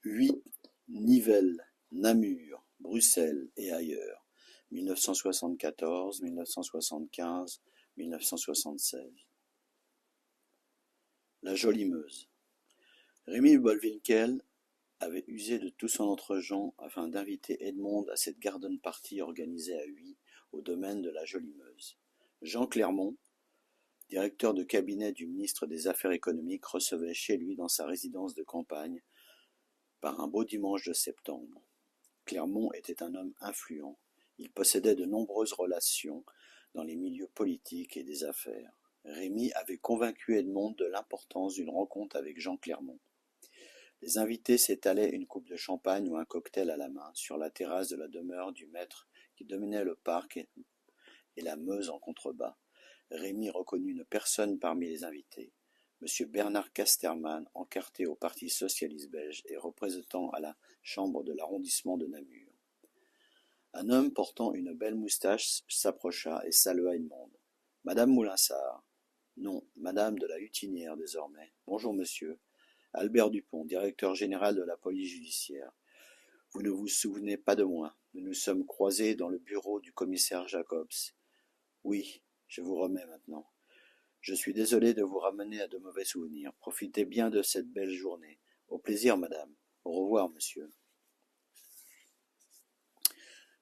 Huy, Nivelles, Namur, Bruxelles et ailleurs, 1974, 1975, 1976. La Jolie Meuse. Rémy Bollwinkel avait usé de tout son entre-gens afin d'inviter Edmond à cette garden party organisée à Huy, au domaine de la Jolie Meuse. Jean Clermont, directeur de cabinet du ministre des Affaires économiques, recevait chez lui dans sa résidence de campagne par un beau dimanche de septembre. Clermont était un homme influent. Il possédait de nombreuses relations dans les milieux politiques et des affaires. Rémy avait convaincu Edmond de l'importance d'une rencontre avec Jean Clermont. Les invités s'étalaient une coupe de champagne ou un cocktail à la main sur la terrasse de la demeure du maître qui dominait le parc et la Meuse en contrebas. Rémy reconnut une personne parmi les invités, M. Bernard Casterman, encarté au Parti socialiste belge et représentant à la Chambre de l'arrondissement de Namur. Un homme portant une belle moustache s'approcha et salua Edmond. « Madame Moulinsart. »« Non, Madame de la Hutinière désormais. Bonjour, monsieur. Albert Dupont, directeur général de la police judiciaire. Vous ne vous souvenez pas de moi. Nous nous sommes croisés dans le bureau du commissaire Jacobs. Oui, je vous remets maintenant. Je suis désolé de vous ramener à de mauvais souvenirs. Profitez bien de cette belle journée. Au plaisir, madame. Au revoir, monsieur. »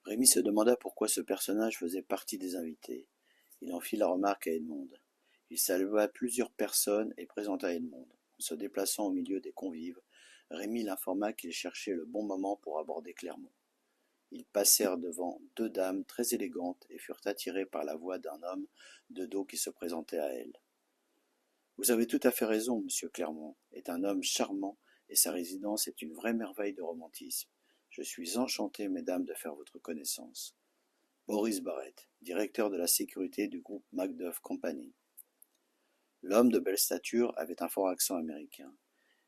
Rémy se demanda pourquoi ce personnage faisait partie des invités. Il en fit la remarque à Edmond. Il salua plusieurs personnes et présenta Edmond. En se déplaçant au milieu des convives, Rémy l'informa qu'il cherchait le bon moment pour aborder Clermont. Ils passèrent devant deux dames très élégantes et furent attirés par la voix d'un homme de dos qui se présentait à elles. « Vous avez tout à fait raison, monsieur Clermont est un homme charmant et sa résidence est une vraie merveille de romantisme. Je suis enchanté, mesdames, de faire votre connaissance. Boris Barrett, directeur de la sécurité du groupe Macduff Company. » L'homme de belle stature avait un fort accent américain.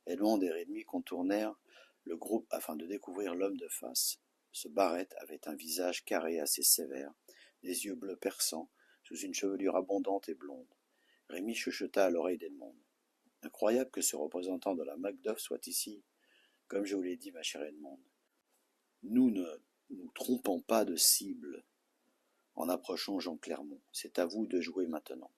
Edmond et Rémy contournèrent le groupe afin de découvrir l'homme de face. Ce Barrett avait un visage carré assez sévère, des yeux bleus perçants, sous une chevelure abondante et blonde. Rémy chuchota à l'oreille d'Edmond. « Incroyable que ce représentant de la Macduff soit ici. Comme je vous l'ai dit, ma chère Edmond, nous ne nous trompons pas de cible. En approchant Jean Clermont, c'est à vous de jouer maintenant. »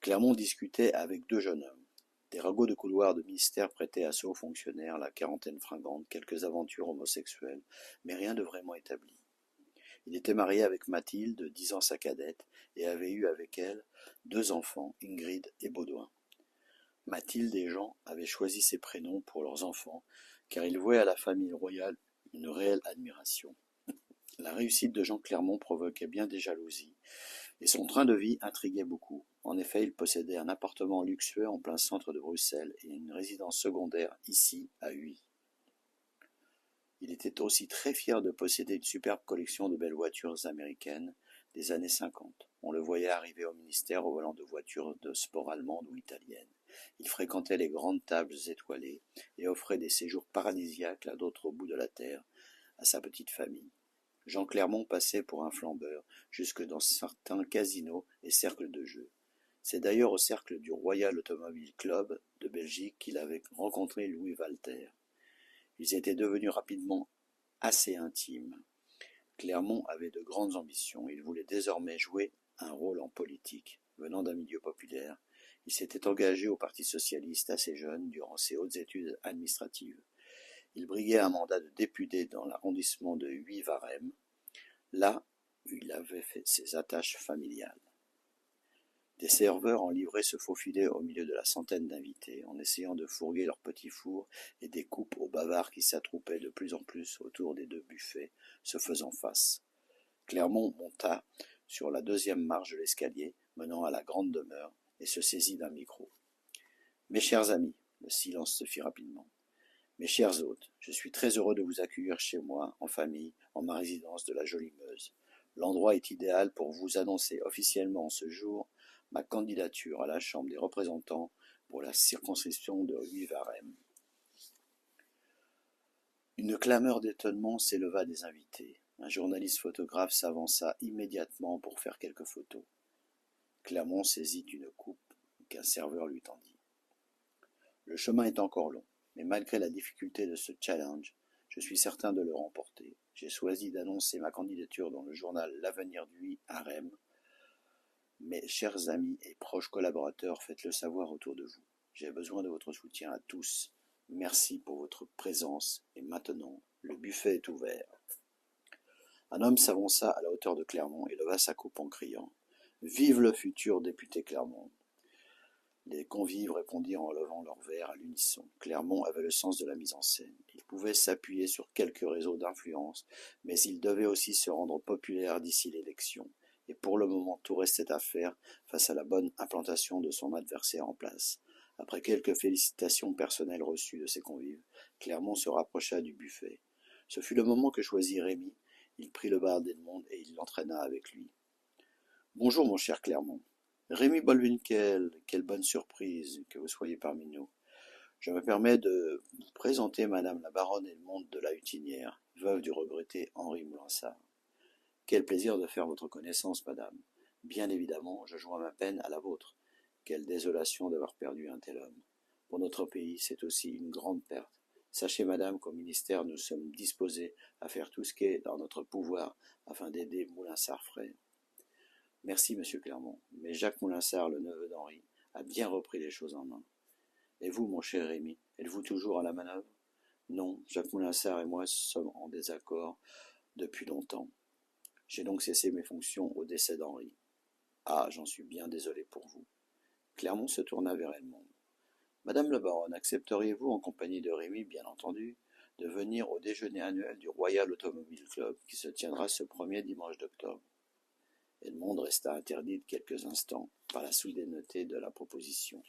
Clermont discutait avec deux jeunes hommes. Des ragots de couloir de mystère prêtaient à ce haut fonctionnaire, la quarantaine fringante, quelques aventures homosexuelles, mais rien de vraiment établi. Il était marié avec Mathilde, 10 ans sa cadette, et avait eu avec elle deux enfants, Ingrid et Baudouin. Mathilde et Jean avaient choisi ces prénoms pour leurs enfants, car ils vouaient à la famille royale une réelle admiration. La réussite de Jean Clermont provoquait bien des jalousies, et son train de vie intriguait beaucoup. En effet, il possédait un appartement luxueux en plein centre de Bruxelles et une résidence secondaire ici, à Huy. Il était aussi très fier de posséder une superbe collection de belles voitures américaines des années 50. On le voyait arriver au ministère au volant de voitures de sport allemandes ou italiennes. Il fréquentait les grandes tables étoilées et offrait des séjours paradisiaques à d'autres bouts de la terre à sa petite famille. Jean Clermont passait pour un flambeur jusque dans certains casinos et cercles de jeu. C'est d'ailleurs au cercle du Royal Automobile Club de Belgique qu'il avait rencontré Louis Walter. Ils étaient devenus rapidement assez intimes. Clermont avait de grandes ambitions. Il voulait désormais jouer un rôle en politique. Venant d'un milieu populaire, il s'était engagé au Parti socialiste assez jeune durant ses hautes études administratives. Il briguait un mandat de député dans l'arrondissement de Huy-Varem, là où il avait fait ses attaches familiales. Des serveurs en livrée se faufilaient au milieu de la centaine d'invités, en essayant de fourguer leurs petits fours et des coupes aux bavards qui s'attroupaient de plus en plus autour des deux buffets, se faisant face. Clermont monta sur la deuxième marche de l'escalier menant à la grande demeure et se saisit d'un micro. « Mes chers amis, » le silence se fit rapidement. « Mes chers hôtes, je suis très heureux de vous accueillir chez moi, en famille, en ma résidence de la Jolie Meuse. L'endroit est idéal pour vous annoncer officiellement ce jour ma candidature à la Chambre des représentants pour la circonscription de Huy-Varem. » Une clameur d'étonnement s'éleva des invités. Un journaliste photographe s'avança immédiatement pour faire quelques photos. Clermont saisit une coupe qu'un serveur lui tendit. « Le chemin est encore long. Mais malgré la difficulté de ce challenge, je suis certain de le remporter. J'ai choisi d'annoncer ma candidature dans le journal L'Avenir du 8 à Rennes. Mes chers amis et proches collaborateurs, faites-le savoir autour de vous. J'ai besoin de votre soutien à tous. Merci pour votre présence et maintenant, le buffet est ouvert. Un homme s'avança à la hauteur de Clermont et leva sa coupe en criant « Vive le futur député Clermont !» Les convives répondirent en levant leurs verres à l'unisson. Clermont avait le sens de la mise en scène. Il pouvait s'appuyer sur quelques réseaux d'influence, mais il devait aussi se rendre populaire d'ici l'élection. Et pour le moment, tout restait à faire face à la bonne implantation de son adversaire en place. Après quelques félicitations personnelles reçues de ses convives, Clermont se rapprocha du buffet. Ce fut le moment que choisit Rémy. Il prit le bras d'Edmond et il l'entraîna avec lui. « Bonjour mon cher Clermont. » « Rémy Bollwinkel, quelle bonne surprise que vous soyez parmi nous. Je me permets de vous présenter madame la baronne Edmond de la Hutinière, veuve du regretté Henri Moulinsart. Quel plaisir de faire votre connaissance, madame. Bien évidemment, je joins ma peine à la vôtre. Quelle désolation d'avoir perdu un tel homme. Pour notre pays, c'est aussi une grande perte. Sachez, madame, qu'au ministère, nous sommes disposés à faire tout ce qui est dans notre pouvoir afin d'aider Moulinsart frère. Merci, monsieur Clermont, mais Jacques Moulinsart, le neveu d'Henri, a bien repris les choses en main. Et vous, mon cher Rémy, êtes-vous toujours à la manœuvre? Non, Jacques Moulinsart et moi sommes en désaccord depuis longtemps. J'ai donc cessé mes fonctions au décès d'Henri. Ah, j'en suis bien désolé pour vous. Clermont se tourna vers Edmond. Madame la baronne, accepteriez-vous, en compagnie de Rémy, bien entendu, de venir au déjeuner annuel du Royal Automobile Club qui se tiendra ce premier dimanche d'octobre? Edmond resta interdite quelques instants par la soudaineté de la proposition.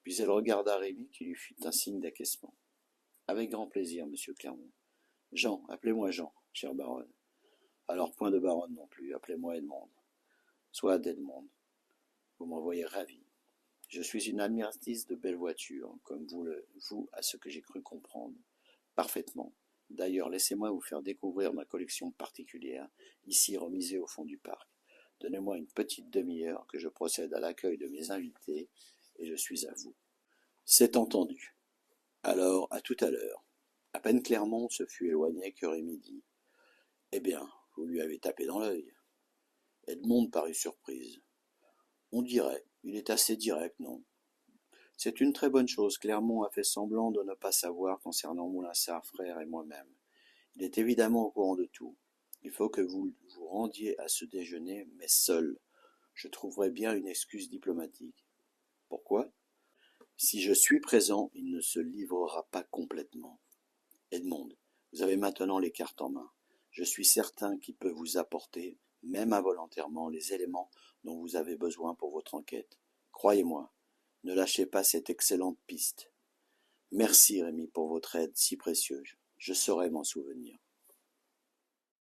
Puis elle regarda Rémy qui lui fit un signe d'acquiescement. « Avec grand plaisir, monsieur Clermont. Jean, appelez-moi Jean, chère baronne. Alors point de baronne non plus, appelez-moi Edmond. Soit Edmond. Vous m'en voyez ravi. Je suis une admiratrice de belles voitures, comme vous à ce que j'ai cru comprendre. Parfaitement. D'ailleurs, laissez-moi vous faire découvrir ma collection particulière, ici remisée au fond du parc. Donnez-moi une petite demi-heure que je procède à l'accueil de mes invités, et je suis à vous. » C'est entendu. Alors, à tout à l'heure. À peine Clermont se fut éloigné que Rémy dit « Eh bien, vous lui avez tapé dans l'œil. » Edmond parut surprise. « On dirait, il est assez direct, non ? C'est une très bonne chose. Clermont a fait semblant de ne pas savoir concernant Moulinsart frère et moi-même. Il est évidemment au courant de tout. Il faut que vous vous rendiez à ce déjeuner, mais seul. Je trouverai bien une excuse diplomatique. Pourquoi? Si je suis présent, il ne se livrera pas complètement. Edmond, vous avez maintenant les cartes en main. Je suis certain qu'il peut vous apporter, même involontairement, les éléments dont vous avez besoin pour votre enquête. Croyez-moi, ne lâchez pas cette excellente piste. Merci, Rémy, pour votre aide si précieuse. Je saurai m'en souvenir.